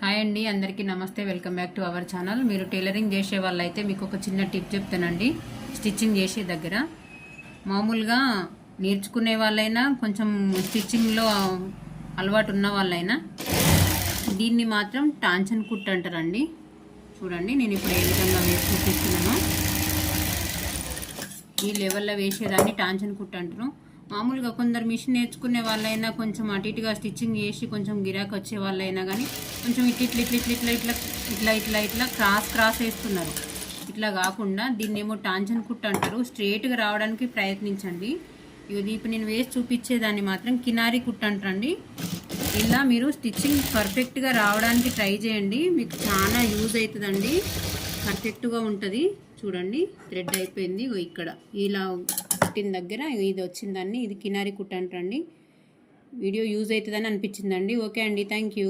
Hi అండి, అందరికీ నమస్తే. Welcome back to our channel. మీరు టైలరింగ్ చేసే వాళ్ళైతే మీకు ఒక చిన్న టిప్ చెప్తానండి. స్టిచ్చింగ్ చేసే దగ్గర మామూలుగా నేర్చుకునే వాళ్ళైనా, కొంచెం స్టిచ్చింగ్లో అలవాటు ఉన్న వాళ్ళైనా దీన్ని మాత్రం టాంచన్ కుట్ అంటారండి. చూడండి, నేను ఇప్పుడు ఏ విధంగా వేసి చూపిస్తున్నాను. ఈ లెవెల్లో వేసేదాన్ని టాంచన్ కుట్ అంటారు. మామూలుగా కొందరు మిషన్ నేర్చుకునే వాళ్ళైనా, కొంచెం అటు ఇటుగా స్టిచ్చింగ్ చేసి కొంచెం గిరాకీ వచ్చే వాళ్ళైనా కానీ కొంచెం ఇట్లా ఇట్లా ఇట్లా ఇట్లా ఇట్లా ఇట్లా ఇట్లా క్రాస్ వేస్తున్నారు. ఇట్లా కాకుండా దీన్ని ఏమో టాంచన్ కుట్ అంటారు. స్ట్రేట్గా రావడానికి ప్రయత్నించండి. ఇప్పుడు నేను వేసి చూపించేదాన్ని మాత్రం కినారీ కుట్ అంటారండి. ఇలా మీరు స్టిచ్చింగ్ పర్ఫెక్ట్గా రావడానికి ట్రై చేయండి. మీకు చాలా యూజ్ అవుతుందండి. పర్ఫెక్ట్గా ఉంటుంది. చూడండి, థ్రెడ్ అయిపోయింది. ఇక్కడ ఇలా కుట్టిన దగ్గర ఇది వచ్చిందండి. ఇది కినారీ కుట్ అంటారండి. వీడియో యూజ్ అవుతుందని అనిపించిందండి. ఓకే అండి, థ్యాంక్ యూ.